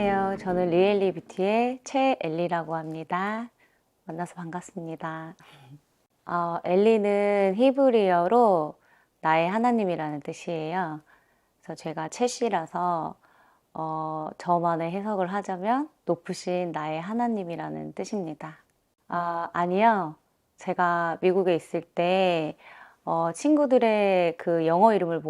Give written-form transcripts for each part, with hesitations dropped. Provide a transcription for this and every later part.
안녕하세요. 저는 리엘리 뷰티의 최엘리라고 합니다. 만나서 반갑습니다. 엘리는 히브리어로 나의 하나님이라는 뜻이에요. 그래서 제가 채씨라서 저만의 해석을 하자면 높으신 나의 하나님이라는 뜻입니다. 아니요. 제가 미국에 있을 때 친구들의 그 영어 이름을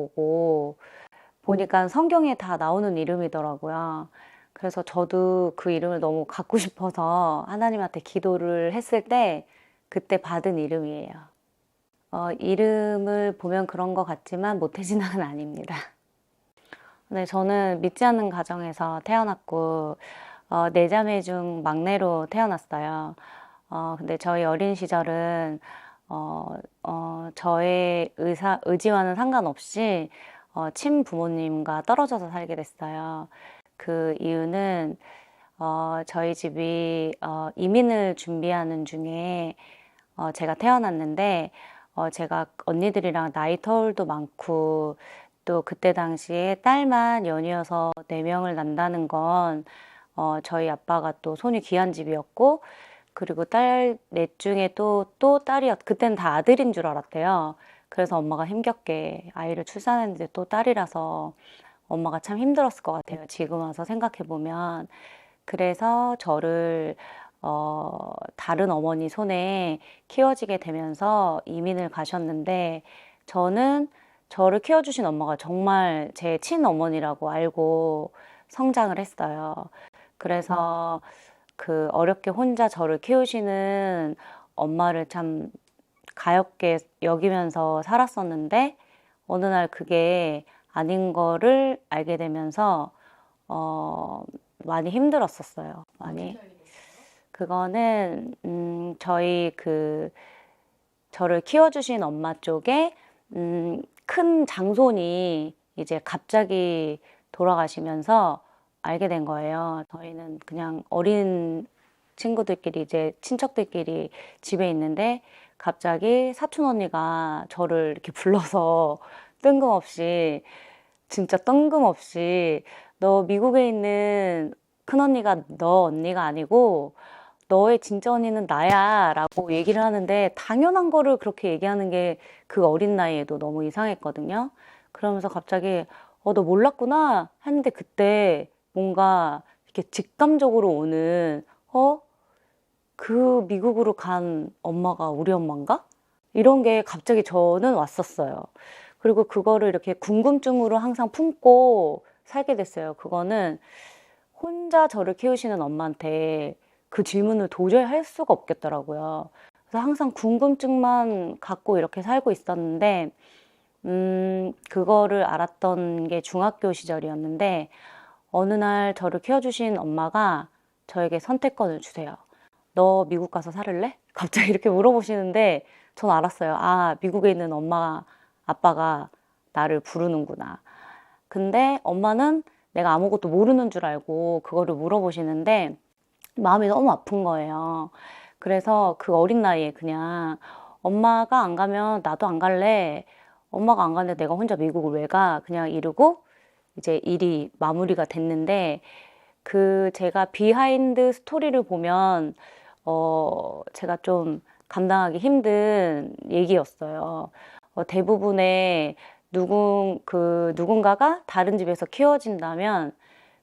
보니까 성경에 다 나오는 이름이더라고요. 그래서 저도 그 이름을 너무 갖고 싶어서 하나님한테 기도를 했을 때 그때 받은 이름이에요. 이름을 보면 그런 것 같지만 모태신앙은 아닙니다. 네, 저는 믿지 않는 가정에서 태어났고 네 자매 중 막내로 태어났어요. 근데 저희 어린 시절은 저의 의지와는 상관없이 친부모님과 떨어져서 살게 됐어요. 그 이유는 저희 집이 이민을 준비하는 중에 제가 태어났는데 제가 언니들이랑 나이 터울도 많고 또 그때 당시에 딸만 연이어서 4명을 낳는다는 건 저희 아빠가 또 손이 귀한 집이었고 그리고 딸 넷 중에 또 그때는 다 아들인 줄 알았대요. 그래서 엄마가 힘겹게 아이를 출산했는데 또 딸이라서 엄마가 참 힘들었을 것 같아요. 지금 와서 생각해 보면. 그래서 저를 다른 어머니 손에 키워지게 되면서 이민을 가셨는데 저는 저를 키워주신 엄마가 정말 제 친어머니라고 알고 성장을 했어요. 그래서 그 어렵게 혼자 저를 키우시는 엄마를 참 가엾게 여기면서 살았었는데 어느 날 그게 아닌 거를 알게 되면서 많이 힘들었었어요. 많이. 그거는 저희 저를 키워주신 엄마 쪽에 큰 장손이 이제 갑자기 돌아가시면서 알게 된 거예요. 저희는 그냥 어린 친구들끼리 이제 친척들끼리 집에 있는데 갑자기 사촌 언니가 저를 이렇게 불러서 뜬금없이 진짜 뜬금없이 너 미국에 있는 큰언니가 너 언니가 아니고 너의 진짜 언니는 나야 라고 얘기를 하는데 당연한 거를 그렇게 얘기하는 게 그 어린 나이에도 너무 이상했거든요. 그러면서 갑자기 너 몰랐구나 했는데 그때 뭔가 이렇게 직감적으로 오는 그 미국으로 간 엄마가 우리 엄마인가? 이런 게 갑자기 저는 왔었어요. 그리고 그거를 이렇게 궁금증으로 항상 품고 살게 됐어요. 그거는 혼자 저를 키우시는 엄마한테 그 질문을 도저히 할 수가 없겠더라고요. 그래서 항상 궁금증만 갖고 이렇게 살고 있었는데, 그거를 알았던 게 중학교 시절이었는데, 어느 날 저를 키워주신 엄마가 저에게 선택권을 주세요. 너 미국 가서 살을래? 갑자기 이렇게 물어보시는데, 전 알았어요. 아, 미국에 있는 엄마, 아빠가 나를 부르는구나. 근데 엄마는 내가 아무것도 모르는 줄 알고 그거를 물어보시는데 마음이 너무 아픈 거예요. 그래서 그 어린 나이에 그냥 엄마가 안 가면 나도 안 갈래. 엄마가 안 가는데 내가 혼자 미국을 왜 가? 그냥 이러고 이제 일이 마무리가 됐는데 제가 비하인드 스토리를 보면 제가 좀 감당하기 힘든 얘기였어요. 대부분의 누군가가 다른 집에서 키워진다면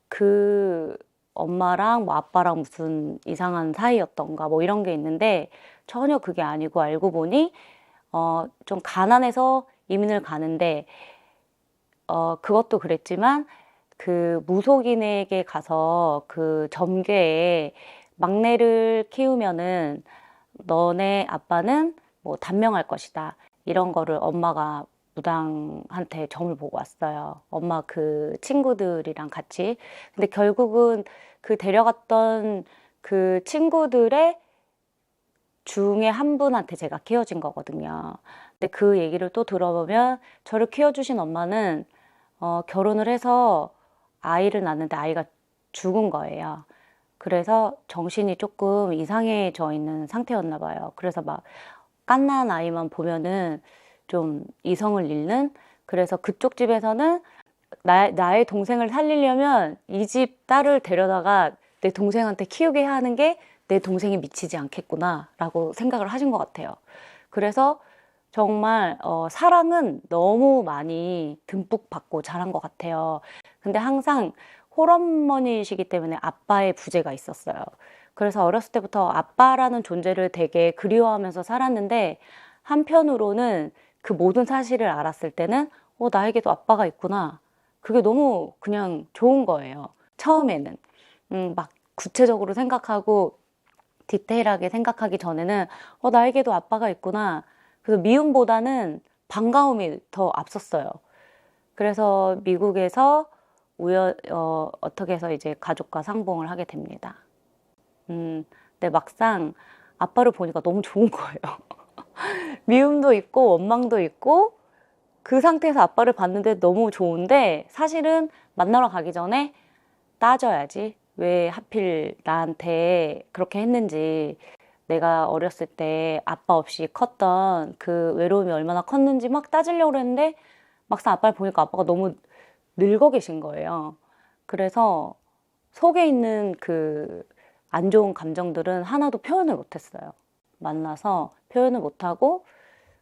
그 엄마랑 뭐 아빠랑 무슨 이상한 사이였던가 뭐 이런 게 있는데 전혀 그게 아니고 알고 보니 좀 가난해서 이민을 가는데 그것도 그랬지만 그 무속인에게 가서 그 점괘에 막내를 키우면은 너네 아빠는 뭐 단명할 것이다. 이런 거를 엄마가 무당한테 점을 보고 왔어요. 엄마 그 친구들이랑 같이. 근데 결국은 그 데려갔던 그 친구들의 중에 한 분한테 제가 키워진 거거든요. 근데 그 얘기를 또 들어보면 저를 키워주신 엄마는 결혼을 해서 아이를 낳는데 아이가 죽은 거예요. 그래서 정신이 조금 이상해져 있는 상태였나 봐요. 그래서 막 갓난 아이만 보면은 좀 이성을 잃는, 그래서 그쪽 집에서는 나의 동생을 살리려면 이 집 딸을 데려다가 내 동생한테 키우게 하는 게 내 동생이 미치지 않겠구나 라고 생각을 하신 것 같아요. 그래서 정말 사랑은 너무 많이 듬뿍 받고 자란 것 같아요. 근데 항상 홀어머니이시기 때문에 아빠의 부재가 있었어요. 그래서 어렸을 때부터 아빠라는 존재를 되게 그리워하면서 살았는데, 한편으로는 그 모든 사실을 알았을 때는 나에게도 아빠가 있구나. 그게 너무 그냥 좋은 거예요. 처음에는. 막 구체적으로 생각하고 디테일하게 생각하기 전에는 나에게도 아빠가 있구나. 그래서 미움보다는 반가움이 더 앞섰어요. 그래서 미국에서 어떻게 해서 이제 가족과 상봉을 하게 됩니다. 근데 막상 아빠를 보니까 너무 좋은 거예요. 미움도 있고 원망도 있고 그 상태에서 아빠를 봤는데 너무 좋은데, 사실은 만나러 가기 전에 따져야지. 왜 하필 나한테 그렇게 했는지, 내가 어렸을 때 아빠 없이 컸던 그 외로움이 얼마나 컸는지 막 따지려고 했는데, 막상 아빠를 보니까 아빠가 너무 늙어 계신 거예요. 그래서 속에 있는 그 안 좋은 감정들은 하나도 표현을 못했어요. 만나서 표현을 못하고,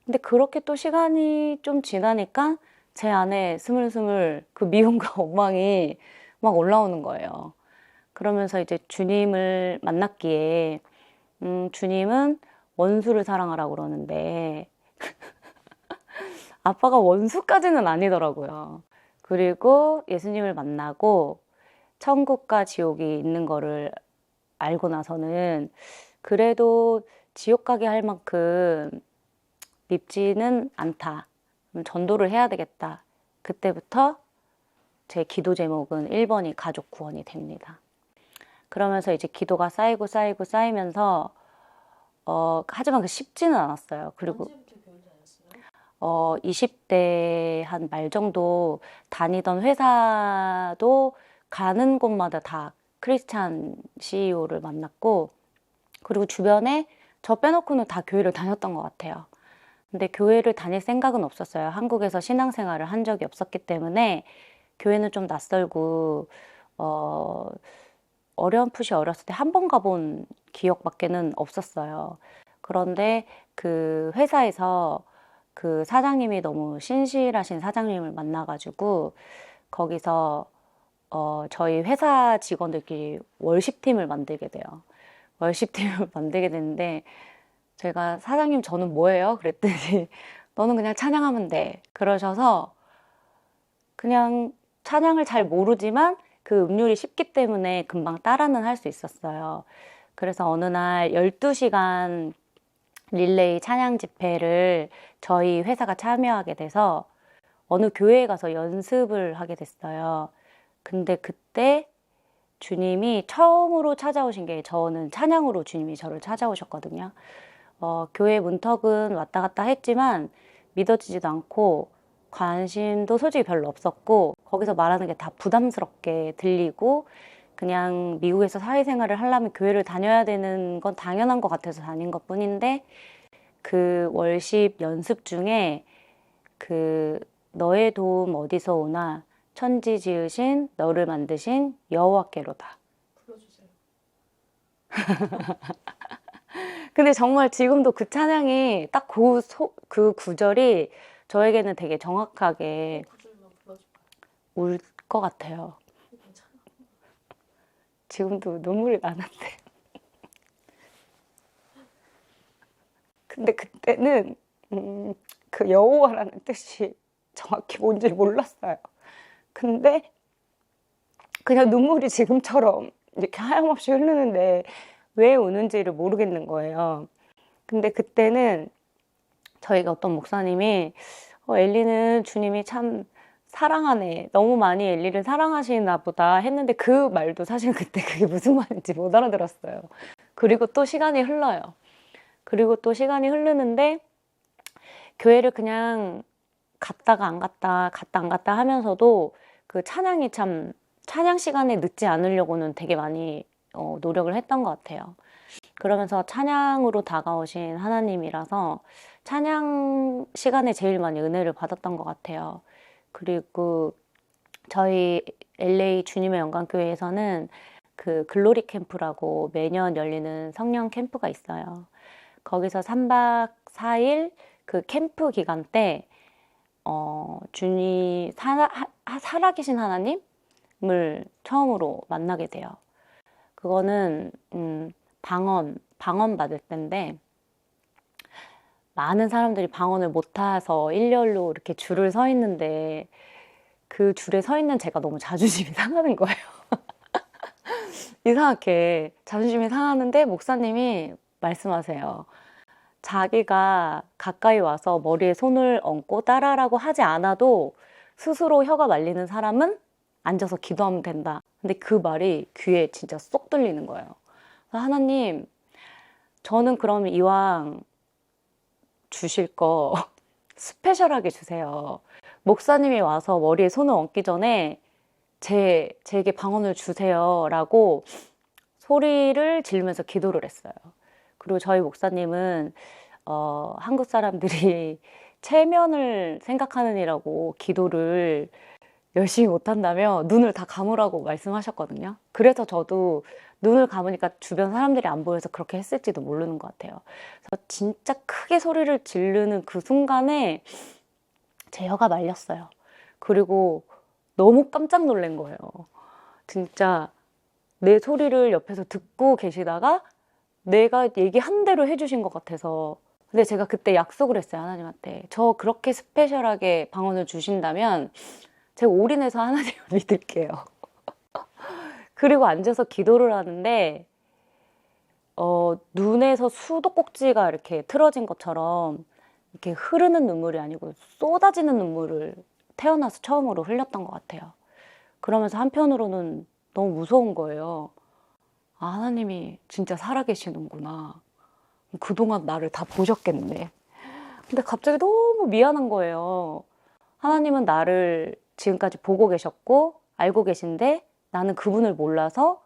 근데 그렇게 또 시간이 좀 지나니까 제 안에 스물스물 그 미움과 원망이 막 올라오는 거예요. 그러면서 이제 주님을 만났기에, 주님은 원수를 사랑하라고 그러는데, 아빠가 원수까지는 아니더라고요. 그리고 예수님을 만나고 천국과 지옥이 있는 거를 알고 나서는 그래도 지옥 가게 할 만큼 밉지는 않다. 전도를 해야 되겠다. 그때부터 제 기도 제목은 1번이 가족 구원이 됩니다. 그러면서 이제 기도가 쌓이고 쌓이고 쌓이면서 하지만 그 쉽지는 않았어요. 그리고 언제부터 교회 다녔어요? 20대 한 말 정도 다니던 회사도 가는 곳마다 다 크리스찬 CEO를 만났고, 그리고 주변에 저 빼놓고는 다 교회를 다녔던 것 같아요. 근데 교회를 다닐 생각은 없었어요. 한국에서 신앙생활을 한 적이 없었기 때문에 교회는 좀 낯설고, 어렴풋이 어렸을 때 한 번 가본 기억밖에는 없었어요. 그런데 그 회사에서 그 사장님이 너무 신실하신 사장님을 만나가지고, 거기서 저희 회사 직원들끼리 월십팀을 만들게 돼요. 월십팀을 만들게 되는데, 제가 사장님 저는 뭐예요? 그랬더니 너는 그냥 찬양하면 돼. 그러셔서 그냥 찬양을 잘 모르지만 그 음률이 쉽기 때문에 금방 따라는 할 수 있었어요. 그래서 어느 날 12시간 릴레이 찬양 집회를 저희 회사가 참여하게 돼서 어느 교회에 가서 연습을 하게 됐어요. 근데 그때 주님이 처음으로 찾아오신 게, 저는 찬양으로 주님이 저를 찾아오셨거든요. 교회 문턱은 왔다 갔다 했지만 믿어지지도 않고 관심도 솔직히 별로 없었고, 거기서 말하는 게 다 부담스럽게 들리고, 그냥 미국에서 사회생활을 하려면 교회를 다녀야 되는 건 당연한 것 같아서 다닌 것 뿐인데, 그 월십 연습 중에 그 너의 도움 어디서 오나 천지 지으신 너를 만드신 여호와께로다. 불러주세요. 근데 정말 지금도 그 찬양이 딱 그 구절이 저에게는 되게 정확하게 구절만 불러줘요. 올 것 같아요. 괜찮아. 지금도 눈물이 나는데. 근데 그때는 그 여호와라는 뜻이 정확히 뭔지 몰랐어요. 근데 그냥 눈물이 지금처럼 이렇게 하염없이 흐르는데 왜 우는지를 모르겠는 거예요. 근데 그때는 저희가 어떤 목사님이 엘리는 주님이 참 사랑하네. 너무 많이 엘리를 사랑하시나 보다 했는데, 그 말도 사실 그때 그게 무슨 말인지 못 알아들었어요. 그리고 또 시간이 흘러요. 그리고 또 시간이 흐르는데 교회를 그냥 갔다가 안 갔다, 갔다 안 갔다 하면서도 그 찬양이 참, 찬양 시간에 늦지 않으려고는 되게 많이 노력을 했던 것 같아요. 그러면서 찬양으로 다가오신 하나님이라서 찬양 시간에 제일 많이 은혜를 받았던 것 같아요. 그리고 저희 LA 주님의 영광교회에서는 그 글로리 캠프라고 매년 열리는 성령 캠프가 있어요. 거기서 3박 4일 그 캠프 기간 때 주님 살아계신 하나님을 처음으로 만나게 돼요. 그거는 방언 받을 때인데 많은 사람들이 방언을 못 타서 일렬로 이렇게 줄을 서 있는데 그 줄에 서 있는 제가 너무 자존심이 상하는 거예요. 이상하게 자존심이 상하는데 목사님이 말씀하세요. 자기가 가까이 와서 머리에 손을 얹고 따라라고 하지 않아도 스스로 혀가 말리는 사람은 앉아서 기도하면 된다. 근데 그 말이 귀에 진짜 쏙 들리는 거예요. 그래서 하나님, 저는 그럼 이왕 주실 거 스페셜하게 주세요. 목사님이 와서 머리에 손을 얹기 전에 제게 방언을 주세요. 라고 소리를 지르면서 기도를 했어요. 그리고 저희 목사님은 한국 사람들이 체면을 생각하느니라고 기도를 열심히 못한다며 눈을 다 감으라고 말씀하셨거든요. 그래서 저도 눈을 감으니까 주변 사람들이 안 보여서 그렇게 했을지도 모르는 것 같아요. 그래서 진짜 크게 소리를 지르는 그 순간에 제 혀가 말렸어요. 그리고 너무 깜짝 놀란 거예요. 진짜 내 소리를 옆에서 듣고 계시다가 내가 얘기한 대로 해주신 것 같아서. 근데 제가 그때 약속을 했어요, 하나님한테. 저 그렇게 스페셜하게 방언을 주신다면 제가 올인해서 하나님을 믿을게요. 그리고 앉아서 기도를 하는데 눈에서 수도꼭지가 이렇게 틀어진 것처럼 이렇게 흐르는 눈물이 아니고 쏟아지는 눈물을 태어나서 처음으로 흘렸던 것 같아요. 그러면서 한편으로는 너무 무서운 거예요. 아, 하나님이 진짜 살아계시는구나. 그동안 나를 다 보셨겠네. 근데 갑자기 너무 미안한 거예요. 하나님은 나를 지금까지 보고 계셨고 알고 계신데 나는 그분을 몰라서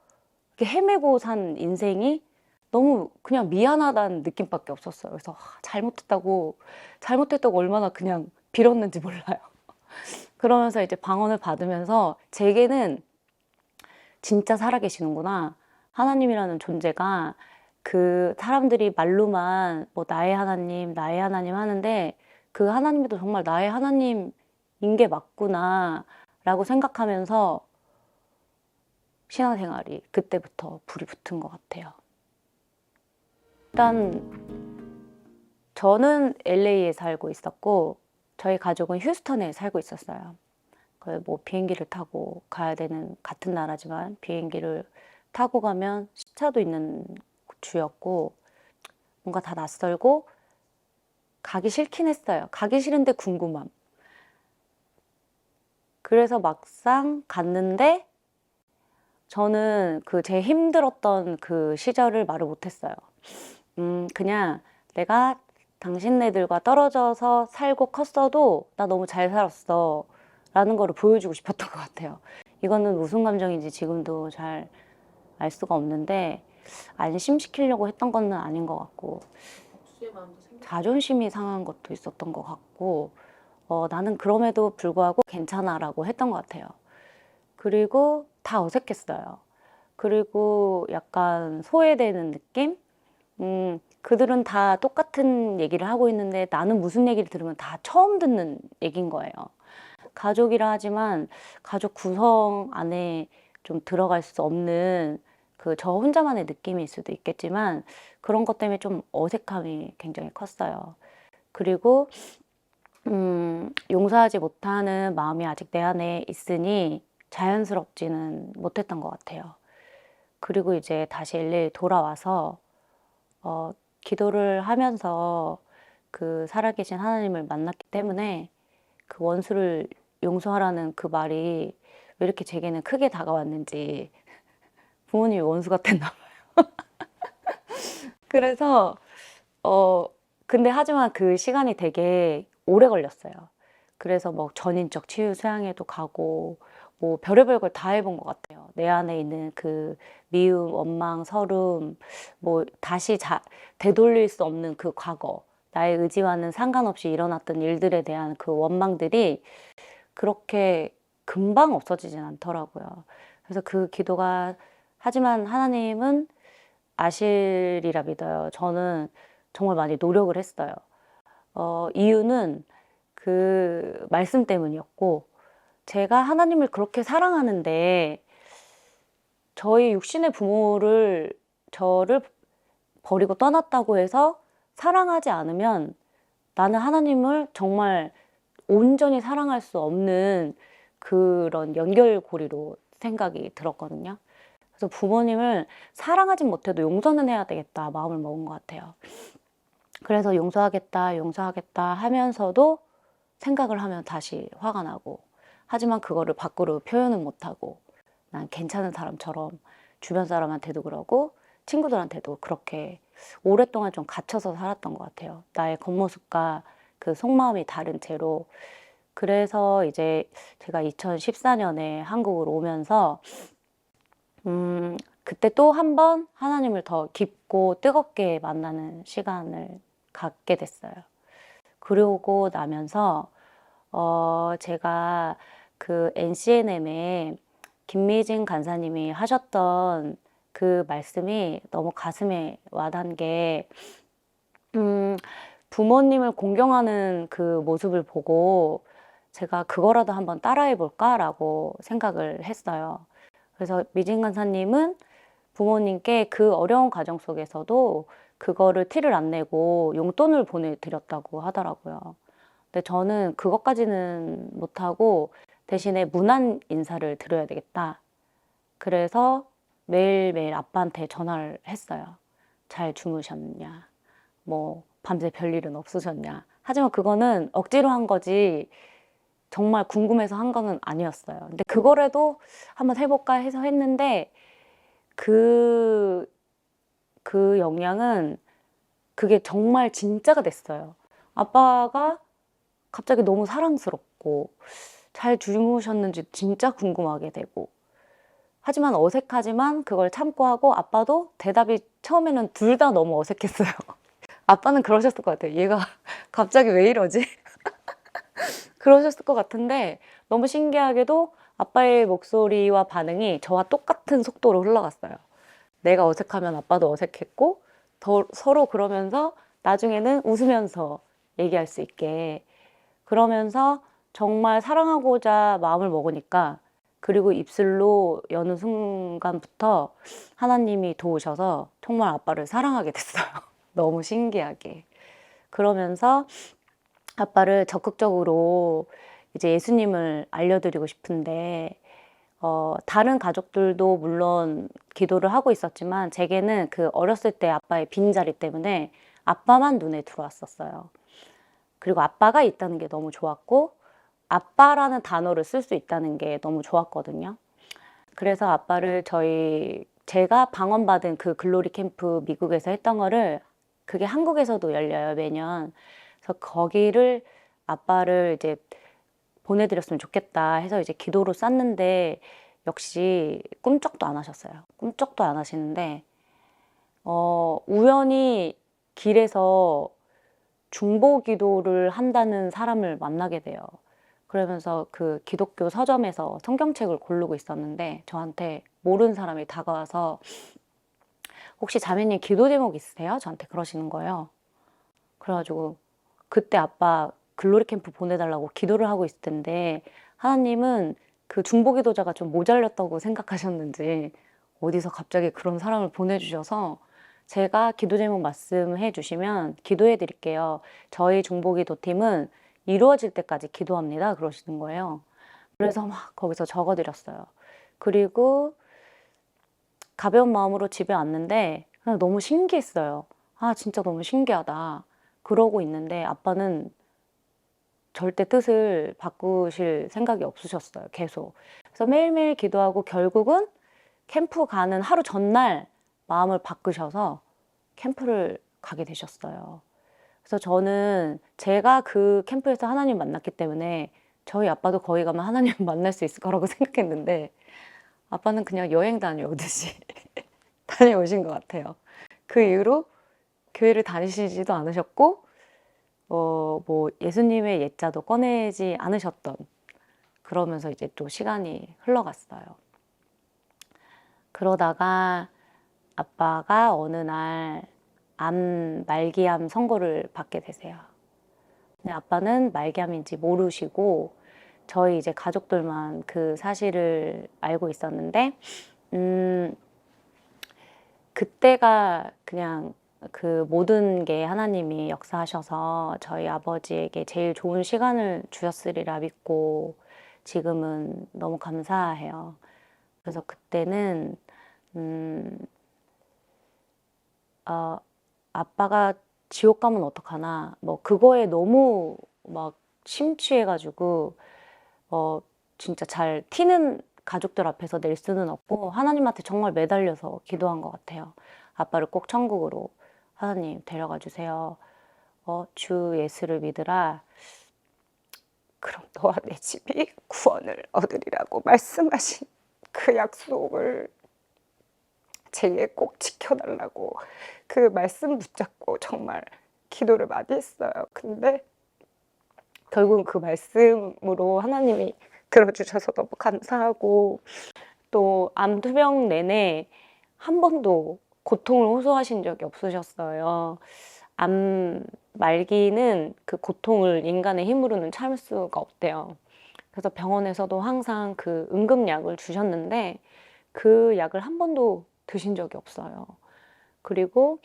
이렇게 헤매고 산 인생이 너무 그냥 미안하다는 느낌밖에 없었어요. 그래서 잘못했다고 얼마나 그냥 빌었는지 몰라요. 그러면서 이제 방언을 받으면서 제게는 진짜 살아계시는구나. 하나님이라는 존재가 그 사람들이 말로만 뭐 나의 하나님 하는데 그 하나님도 정말 나의 하나님인 게 맞구나 라고 생각하면서 신앙생활이 그때부터 불이 붙은 것 같아요. 일단 저는 LA에 살고 있었고 저희 가족은 휴스턴에 살고 있었어요. 뭐 비행기를 타고 가야 되는 같은 나라지만 비행기를 타고 가면 시차도 있는 주였고 뭔가 다 낯설고 가기 싫긴 했어요. 가기 싫은데 궁금함. 그래서 막상 갔는데 저는 그 제 힘들었던 그 시절을 말을 못했어요. 그냥 내가 당신네들과 떨어져서 살고 컸어도 나 너무 잘 살았어 라는 거를 보여주고 싶었던 것 같아요. 이거는 무슨 감정인지 지금도 잘 알 수가 없는데 안심시키려고 했던 건 아닌 것 같고 자존심이 상한 것도 있었던 것 같고 나는 그럼에도 불구하고 괜찮아 라고 했던 것 같아요. 그리고 다 어색했어요. 그리고 약간 소외되는 느낌? 그들은 다 똑같은 얘기를 하고 있는데 나는 무슨 얘기를 들으면 다 처음 듣는 얘기인 거예요. 가족이라 하지만 가족 구성 안에 좀 들어갈 수 없는 그 저 혼자만의 느낌일 수도 있겠지만 그런 것 때문에 좀 어색함이 굉장히 컸어요. 그리고 용서하지 못하는 마음이 아직 내 안에 있으니 자연스럽지는 못했던 것 같아요. 그리고 이제 다시 LA 돌아와서 기도를 하면서 그 살아계신 하나님을 만났기 때문에 그 원수를 용서하라는 그 말이 왜 이렇게 제게는 크게 다가왔는지 부모님이 원수 같았나 봐요. 그래서 근데 하지만 그 시간이 되게 오래 걸렸어요. 그래서 뭐 전인적 치유 수양회도 가고 뭐 별의별 걸 다 해본 것 같아요. 내 안에 있는 그 미움, 원망, 서름, 뭐 다시 되돌릴 수 없는 그 과거, 나의 의지와는 상관없이 일어났던 일들에 대한 그 원망들이 그렇게 금방 없어지진 않더라고요. 그래서 그 기도가, 하지만 하나님은 아시리라 믿어요. 저는 정말 많이 노력을 했어요. 이유는 그 말씀 때문이었고, 제가 하나님을 그렇게 사랑하는데 저희 육신의 부모를, 저를 버리고 떠났다고 해서 사랑하지 않으면 나는 하나님을 정말 온전히 사랑할 수 없는 그런 연결고리로 생각이 들었거든요. 그래서 부모님을 사랑하진 못해도 용서는 해야 되겠다 마음을 먹은 것 같아요. 그래서 용서하겠다, 용서하겠다 하면서도 생각을 하면 다시 화가 나고, 하지만 그거를 밖으로 표현은 못하고, 난 괜찮은 사람처럼 주변 사람한테도 그러고 친구들한테도 그렇게 오랫동안 좀 갇혀서 살았던 것 같아요. 나의 겉모습과 그 속마음이 다른 채로. 그래서 이제 제가 2014년에 한국으로 오면서 그때 또 한 번 하나님을 더 깊고 뜨겁게 만나는 시간을 갖게 됐어요. 그러고 나면서 제가 그 NCNM에 김미진 간사님이 하셨던 그 말씀이 너무 가슴에 와닿은 게, 부모님을 공경하는 그 모습을 보고 제가 그거라도 한번 따라해 볼까라고 생각을 했어요. 그래서 미진 간사님은 부모님께 그 어려운 과정 속에서도 그거를 티를 안 내고 용돈을 보내드렸다고 하더라고요. 근데 저는 그것까지는 못하고 대신에 문안 인사를 드려야 되겠다. 그래서 매일매일 아빠한테 전화를 했어요. 잘 주무셨냐? 뭐 밤새 별일은 없으셨냐? 하지만 그거는 억지로 한 거지 정말 궁금해서 한 거는 아니었어요. 근데 그거라도 한번 해볼까 해서 했는데 그 영향은 그게 정말 진짜가 됐어요. 아빠가 갑자기 너무 사랑스럽고 잘 주무셨는지 진짜 궁금하게 되고, 하지만 어색하지만 그걸 참고 하고, 아빠도 대답이 처음에는 둘 다 너무 어색했어요. 아빠는 그러셨을 것 같아요. 얘가 갑자기 왜 이러지? 그러셨을 것 같은데, 너무 신기하게도 아빠의 목소리와 반응이 저와 똑같은 속도로 흘러갔어요. 내가 어색하면 아빠도 어색했고, 서로 그러면서 나중에는 웃으면서 얘기할 수 있게, 그러면서 정말 사랑하고자 마음을 먹으니까, 그리고 입술로 여는 순간부터 하나님이 도우셔서 정말 아빠를 사랑하게 됐어요. 너무 신기하게. 그러면서 아빠를 적극적으로 이제 예수님을 알려드리고 싶은데, 다른 가족들도 물론 기도를 하고 있었지만 제게는 그 어렸을 때 아빠의 빈자리 때문에 아빠만 눈에 들어왔었어요. 그리고 아빠가 있다는 게 너무 좋았고, 아빠라는 단어를 쓸 수 있다는 게 너무 좋았거든요. 그래서 아빠를 제가 방언받은 그 글로리 캠프 미국에서 했던 거를, 그게 한국에서도 열려요, 매년. 그래서 거기를 아빠를 이제 보내드렸으면 좋겠다 해서 이제 기도로 쌌는데, 역시 꿈쩍도 안 하셨어요. 꿈쩍도 안 하시는데, 우연히 길에서 중보 기도를 한다는 사람을 만나게 돼요. 그러면서 그 기독교 서점에서 성경책을 고르고 있었는데 저한테 모르는 사람이 다가와서 혹시 자매님 기도 제목 있으세요? 저한테 그러시는 거예요. 그래가지고 그때 아빠 글로리 캠프 보내달라고 기도를 하고 있을 텐데 하나님은 그 중보 기도자가 좀 모자랐다고 생각하셨는지 어디서 갑자기 그런 사람을 보내주셔서, 제가 기도 제목 말씀해 주시면 기도해 드릴게요. 저희 중보기도 팀은 이루어질 때까지 기도합니다. 그러시는 거예요. 그래서 막 거기서 적어 드렸어요. 그리고 가벼운 마음으로 집에 왔는데 그냥 너무 신기했어요. 아, 진짜 너무 신기하다. 그러고 있는데 아빠는 절대 뜻을 바꾸실 생각이 없으셨어요. 계속. 그래서 매일매일 기도하고 결국은 캠프 가는 하루 전날 마음을 바꾸셔서 캠프를 가게 되셨어요. 그래서 저는 제가 그 캠프에서 하나님 만났기 때문에 저희 아빠도 거기 가면 하나님 만날 수 있을 거라고 생각했는데, 아빠는 그냥 여행 다녀오듯이 다녀오신 것 같아요. 그 이후로 교회를 다니시지도 않으셨고, 뭐 예수님의 예자도 꺼내지 않으셨던 그러면서 이제 또 시간이 흘러갔어요. 그러다가 아빠가 어느 날 말기암 선고를 받게 되세요. 근데 아빠는 말기암인지 모르시고 저희 이제 가족들만 그 사실을 알고 있었는데, 그때가 그냥 그 모든 게 하나님이 역사하셔서 저희 아버지에게 제일 좋은 시간을 주셨으리라 믿고 지금은 너무 감사해요. 그래서 그때는 아빠가 지옥 가면 어떡하나 뭐 그거에 너무 막 심취해가지고 진짜 잘 튀는 가족들 앞에서 낼 수는 없고 하나님한테 정말 매달려서 기도한 것 같아요. 아빠를 꼭 천국으로 하나님 데려가 주세요. 주 예수를 믿으라. 그럼 너와 내 집이 구원을 얻으리라고 말씀하신 그 약속을 제게 꼭 지켜달라고 그 말씀 붙잡고 정말 기도를 많이 했어요. 근데 결국은 그 말씀으로 하나님이 들어주셔서 너무 감사하고, 또 암 투병 내내 한 번도 고통을 호소하신 적이 없으셨어요. 암 말기는 그 고통을 인간의 힘으로는 참을 수가 없대요. 그래서 병원에서도 항상 그 응급약을 주셨는데 그 약을 한 번도 드신 적이 없어요. 그리고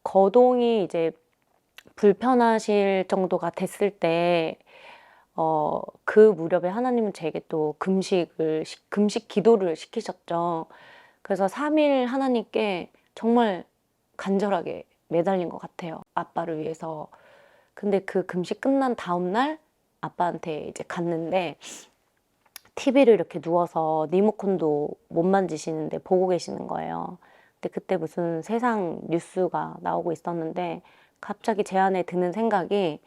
거동이 이제 불편하실 정도가 됐을 때 그 무렵에 하나님은 제게 또 금식 기도를 시키셨죠. 그래서 3일 하나님께 정말 간절하게 매달린 것 같아요. 아빠를 위해서. 근데 그 금식 끝난 다음 날 아빠한테 이제 갔는데 TV를 이렇게 누워서 리모컨도 못 만지시는데 보고 계시는 거예요. 근데 그때 무슨 세상 뉴스가 나오고 있었는데 갑자기 제 안에 드는 생각이,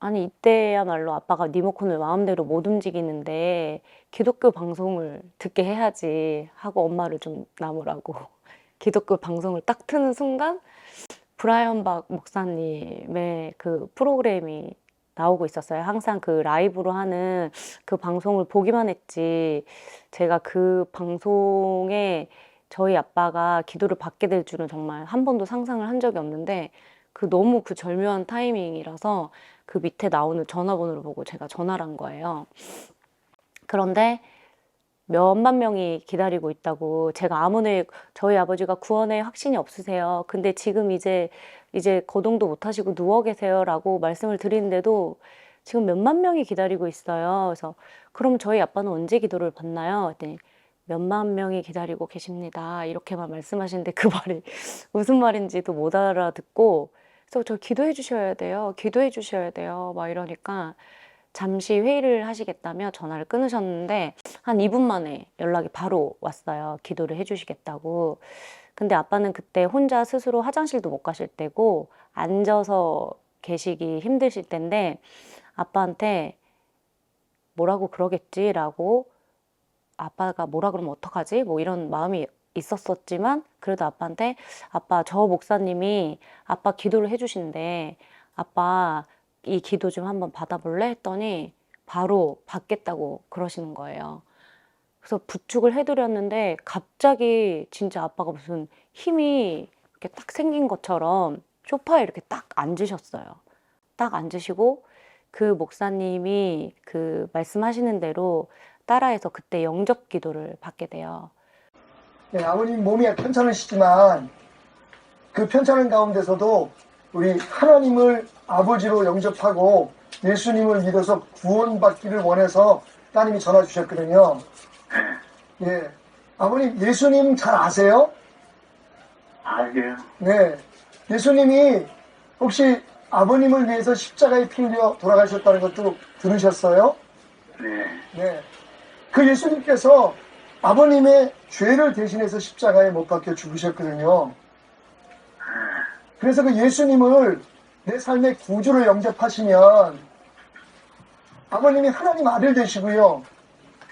아니 이때야말로 아빠가 리모컨을 마음대로 못 움직이는데 기독교 방송을 듣게 해야지 하고 엄마를 좀 나무라고 기독교 방송을 딱 트는 순간 브라이언 박 목사님의 그 프로그램이 나오고 있었어요. 항상 그 라이브로 하는 그 방송을 보기만 했지 제가 그 방송에 저희 아빠가 기도를 받게 될 줄은 정말 한 번도 상상을 한 적이 없는데, 너무 그 절묘한 타이밍이라서 그 밑에 나오는 전화번호를 보고 제가 전화를 한 거예요. 그런데 몇만 명이 기다리고 있다고, 제가 아무리 저희 아버지가 구원에 확신이 없으세요. 근데 지금 이제 거동도 못 하시고 누워 계세요라고 말씀을 드리는데도 지금 몇만 명이 기다리고 있어요. 그래서 그럼 저희 아빠는 언제 기도를 받나요? 그랬더니 몇만 명이 기다리고 계십니다. 이렇게만 말씀하시는데 그 말이 무슨 말인지도 못 알아듣고, 그래서 저 기도해 주셔야 돼요. 기도해 주셔야 돼요. 막 이러니까 잠시 회의를 하시겠다며 전화를 끊으셨는데 한 2분 만에 연락이 바로 왔어요. 기도를 해주시겠다고. 근데 아빠는 그때 혼자 스스로 화장실도 못 가실 때고 앉아서 계시기 힘드실 텐데 아빠한테 뭐라고 그러겠지라고, 아빠가 뭐라 그러면 어떡하지? 뭐 이런 마음이 있었었지만 그래도 아빠한테, 아빠 저 목사님이 아빠 기도를 해주신대. 아빠 이 기도 좀 한번 받아볼래? 했더니 바로 받겠다고 그러시는 거예요. 그래서 부축을 해드렸는데 갑자기 진짜 아빠가 무슨 힘이 이렇게 딱 생긴 것처럼 소파에 이렇게 딱 앉으셨어요. 딱 앉으시고 그 목사님이 그 말씀하시는 대로 따라해서 그때 영접 기도를 받게 돼요. 네, 아버님 몸이 편찮으시지만 그 편찮은 가운데서도 우리 하나님을 아버지로 영접하고 예수님을 믿어서 구원받기를 원해서 따님이 전화 주셨거든요. 예, 아버님 예수님 잘 아세요? 알게요. 네, 예수님이 혹시 아버님을 위해서 십자가에 피 흘려 돌아가셨다는 것도 들으셨어요? 네. 네, 그 예수님께서 아버님의 죄를 대신해서 십자가에 못 박혀 죽으셨거든요. 그래서 그 예수님을 내 삶의 구주로 영접하시면 아버님이 하나님 아들 되시고요.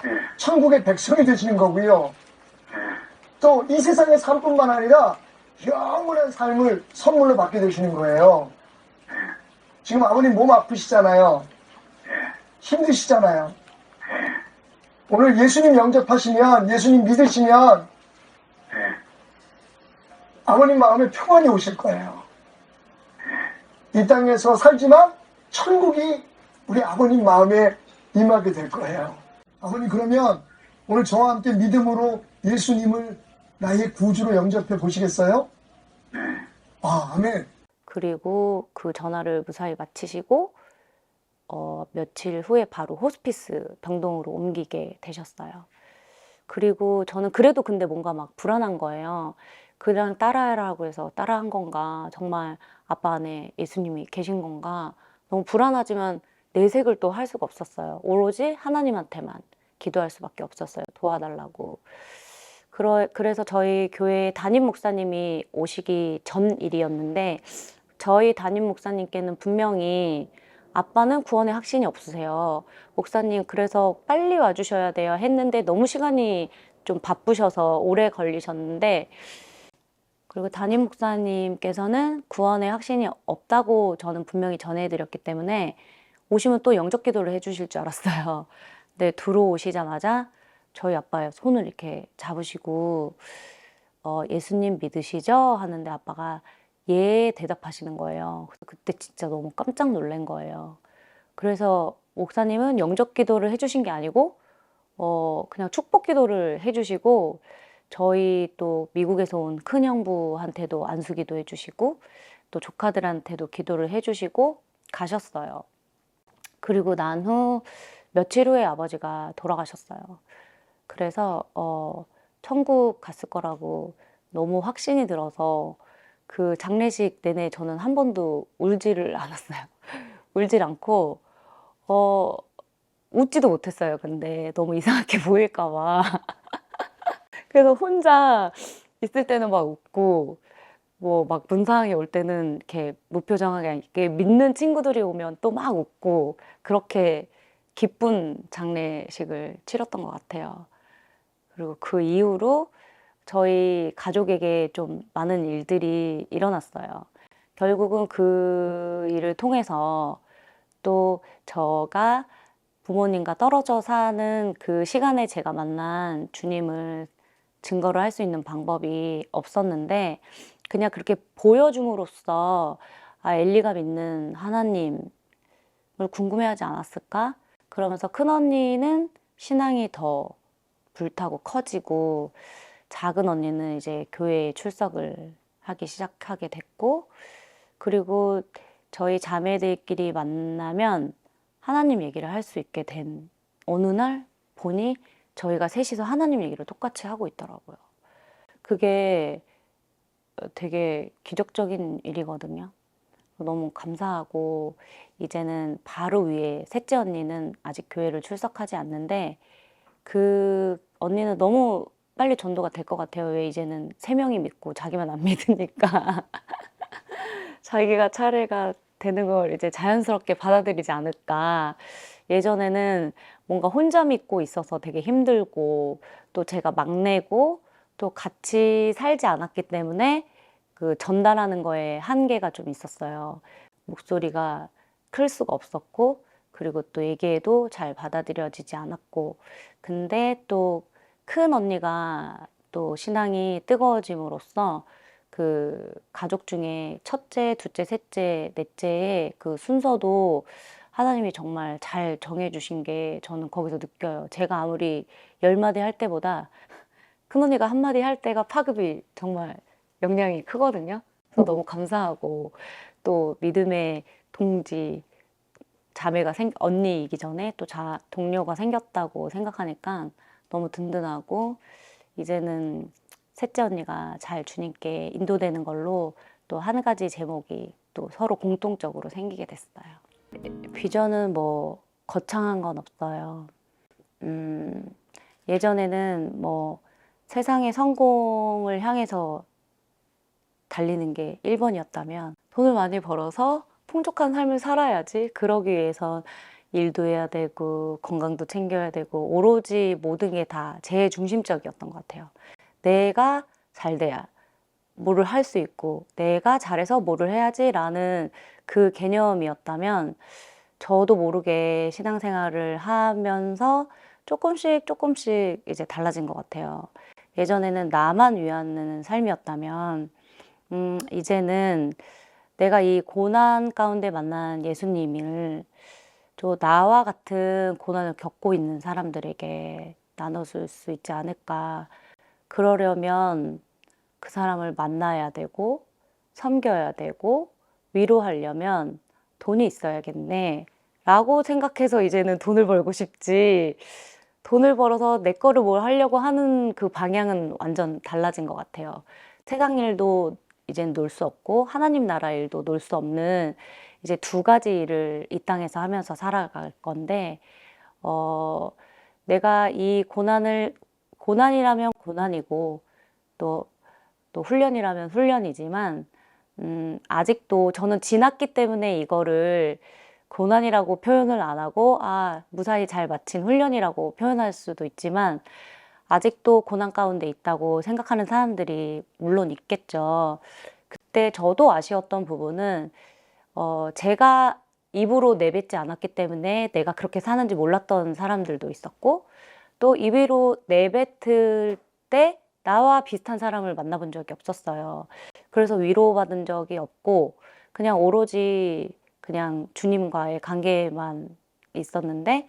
네. 천국의 백성이 되시는 거고요. 또 이 세상의 삶뿐만 아니라 영원한 삶을 선물로 받게 되시는 거예요. 지금 아버님 몸 아프시잖아요. 힘드시잖아요. 오늘 예수님 영접하시면, 예수님 믿으시면 아버님 마음에 평안이 오실 거예요. 이 땅에서 살지만 천국이 우리 아버님 마음에 임하게 될 거예요. 아버님, 그러면 오늘 저와 함께 믿음으로 예수님을 나의 구주로 영접해 보시겠어요? 아멘. 그리고 그 전화를 무사히 마치시고 며칠 후에 바로 호스피스 병동으로 옮기게 되셨어요. 그리고 저는 그래도 근데 뭔가 막 불안한 거예요. 그냥 따라하라고 해서 따라한 건가, 정말 아빠 안에 예수님이 계신 건가, 너무 불안하지만 내색을 또 할 수가 없었어요. 오로지 하나님한테만 기도할 수밖에 없었어요. 도와달라고. 그래서 저희 교회 담임 목사님이 오시기 전 일이었는데, 저희 담임 목사님께는 분명히 아빠는 구원에 확신이 없으세요. 목사님, 그래서 빨리 와주셔야 돼요 했는데 너무 시간이 좀 바쁘셔서 오래 걸리셨는데, 그리고 담임 목사님께서는 구원에 확신이 없다고 저는 분명히 전해드렸기 때문에 오시면 또 영접 기도를 해주실 줄 알았어요. 근데 들어오시자마자 저희 아빠의 손을 이렇게 잡으시고 예수님 믿으시죠? 하는데 아빠가 예 대답하시는 거예요. 그래서 그때 진짜 너무 깜짝 놀란 거예요. 그래서 목사님은 영접 기도를 해주신 게 아니고 그냥 축복 기도를 해주시고, 저희 또 미국에서 온 큰형부한테도 안수 기도 해주시고 또 조카들한테도 기도를 해주시고 가셨어요. 그리고 난 후 며칠 후에 아버지가 돌아가셨어요. 그래서 천국 갔을 거라고 너무 확신이 들어서 그 장례식 내내 저는 한 번도 울지를 않았어요. 울질 않고 웃지도 못했어요. 근데 너무 이상하게 보일까 봐. 그래서 혼자 있을 때는 막 웃고, 뭐 막 문상이 올 때는 이렇게 무표정하게, 이렇게 믿는 친구들이 오면 또 막 웃고, 그렇게 기쁜 장례식을 치렀던 것 같아요. 그리고 그 이후로 저희 가족에게 좀 많은 일들이 일어났어요. 결국은 그 일을 통해서 또 저가 부모님과 떨어져 사는 그 시간에 제가 만난 주님을 증거를 할 수 있는 방법이 없었는데, 그냥 그렇게 보여줌으로써 엘리가 믿는 하나님을 궁금해하지 않았을까? 그러면서 큰언니는 신앙이 더 불타고 커지고, 작은 언니는 이제 교회에 출석을 하기 시작하게 됐고, 그리고 저희 자매들끼리 만나면 하나님 얘기를 할 수 있게 된 어느 날 보니 저희가 셋이서 하나님 얘기를 똑같이 하고 있더라고요. 그게 되게 기적적인 일이거든요. 너무 감사하고, 이제는 바로 위에 셋째 언니는 아직 교회를 출석하지 않는데, 그 언니는 너무 빨리 전도가 될 것 같아요. 왜 이제는 3명이 믿고 자기만 안 믿으니까 자기가 차례가 되는 걸 이제 자연스럽게 받아들이지 않을까. 예전에는 뭔가 혼자 믿고 있어서 되게 힘들고, 또 제가 막내고 또 같이 살지 않았기 때문에 그 전달하는 거에 한계가 좀 있었어요. 목소리가 클 수가 없었고, 그리고 또 얘기해도 잘 받아들여지지 않았고, 근데 또 큰 언니가 또 신앙이 뜨거워짐으로써 그 가족 중에 첫째, 둘째, 셋째, 넷째의 그 순서도 하나님이 정말 잘 정해주신 게 저는 거기서 느껴요. 제가 아무리 10마디 할 때보다 큰언니가 1마디 할 때가 파급이 정말 영향이 크거든요. 그래서 너무 감사하고, 또 믿음의 동지, 자매가 언니이기 전에 또 동료가 생겼다고 생각하니까 너무 든든하고, 이제는 셋째 언니가 잘 주님께 인도되는 걸로 또 한 가지 제목이 또 서로 공통적으로 생기게 됐어요. 비전은 뭐 거창한 건 없어요. 예전에는 뭐 세상의 성공을 향해서 달리는 게 1번이었다면, 돈을 많이 벌어서 풍족한 삶을 살아야지, 그러기 위해선 일도 해야 되고 건강도 챙겨야 되고, 오로지 모든 게 다 제 중심적이었던 것 같아요. 내가 잘 돼야 뭐를 할 수 있고, 내가 잘해서 뭐를 해야지 라는 그 개념이었다면, 저도 모르게 신앙생활을 하면서 조금씩 이제 달라진 것 같아요. 예전에는 나만 위하는 삶이었다면, 이제는 내가 이 고난 가운데 만난 예수님을 나와 같은 고난을 겪고 있는 사람들에게 나눠줄 수 있지 않을까. 그러려면 그 사람을 만나야 되고, 섬겨야 되고, 위로하려면 돈이 있어야겠네. 라고 생각해서 이제는 돈을 벌고 싶지. 돈을 벌어서 내 거를 뭘 하려고 하는 그 방향은 완전 달라진 것 같아요. 세상 일도 이젠 놀 수 없고, 하나님 나라 일도 놀 수 없는 이제 두 가지 일을 이 땅에서 하면서 살아갈 건데, 내가 이 고난이라면 고난이고, 또 훈련이라면 훈련이지만, 아직도 저는 지났기 때문에 이거를 고난이라고 표현을 안 하고, 무사히 잘 마친 훈련이라고 표현할 수도 있지만, 아직도 고난 가운데 있다고 생각하는 사람들이 물론 있겠죠. 그때 저도 아쉬웠던 부분은, 제가 입으로 내뱉지 않았기 때문에 내가 그렇게 사는지 몰랐던 사람들도 있었고, 또 입으로 내뱉을 때 나와 비슷한 사람을 만나본 적이 없었어요. 그래서 위로받은 적이 없고, 그냥 오로지 그냥 주님과의 관계만 있었는데,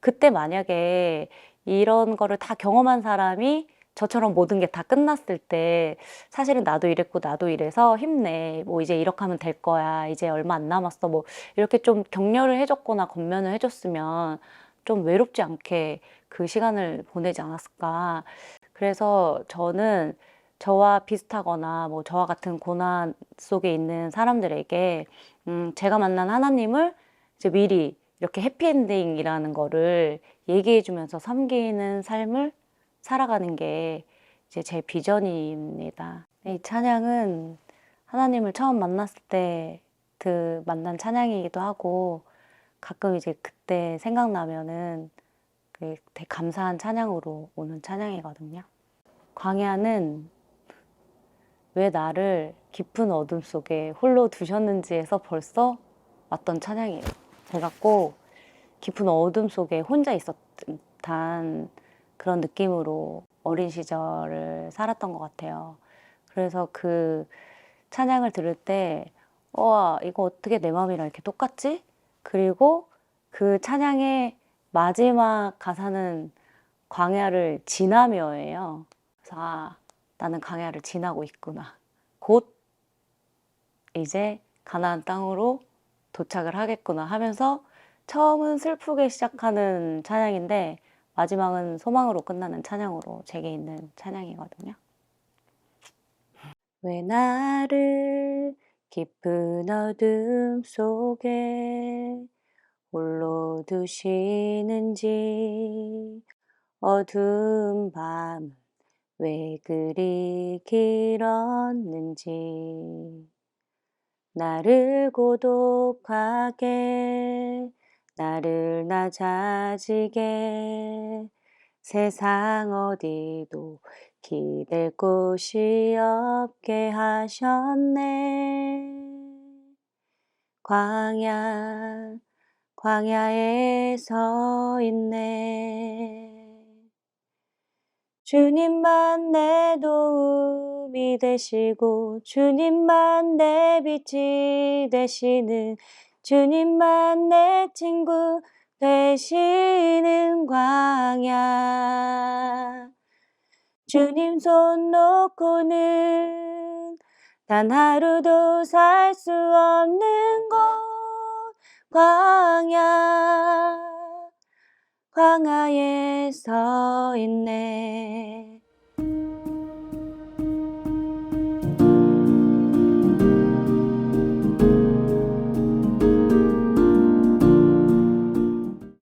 그때 만약에 이런 거를 다 경험한 사람이 저처럼 모든 게 다 끝났을 때, 사실은 나도 이랬고 나도 이래서 힘내, 뭐 이제 이렇게 하면 될 거야, 이제 얼마 안 남았어, 뭐 이렇게 좀 격려를 해줬거나 겉면을 해줬으면 좀 외롭지 않게 그 시간을 보내지 않았을까. 그래서 저는 저와 비슷하거나 뭐 저와 같은 고난 속에 있는 사람들에게 제가 만난 하나님을 이제 미리 이렇게 해피엔딩이라는 거를 얘기해 주면서 섬기는 삶을 살아가는 게 이제 제 비전입니다. 이 찬양은 하나님을 처음 만났을 때 그 만난 찬양이기도 하고, 가끔 이제 그때 생각나면은 되게 감사한 찬양으로 오는 찬양이거든요. 광야는 왜 나를 깊은 어둠 속에 홀로 두셨는지에서 벌써 왔던 찬양이에요. 제가 꼭 깊은 어둠 속에 혼자 있었던 듯한 그런 느낌으로 어린 시절을 살았던 것 같아요. 그래서 그 찬양을 들을 때, 와, 이거 어떻게 내 마음이랑 이렇게 똑같지? 그리고 그 찬양의 마지막 가사는 광야를 지나며예요. 그래서 나는 광야를 지나고 있구나. 곧 이제 가나안 땅으로 도착을 하겠구나 하면서 처음은 슬프게 시작하는 찬양인데 마지막은 소망으로 끝나는 찬양으로 제게 있는 찬양이거든요. 왜 나를 깊은 어둠 속에 홀로 두시는지, 어두운 밤은 왜 그리 길었는지, 나를 고독하게, 나를 낮아지게, 세상 어디도 기댈 곳이 없게 하셨네. 광야에 서 있네. 주님만 내 도움이 되시고, 주님만 내 빛이 되시는, 주님만 내 친구 되시는 광야. 주님 손 놓고는 단 하루도 살 수 없는 곳, 광야에 서 있네.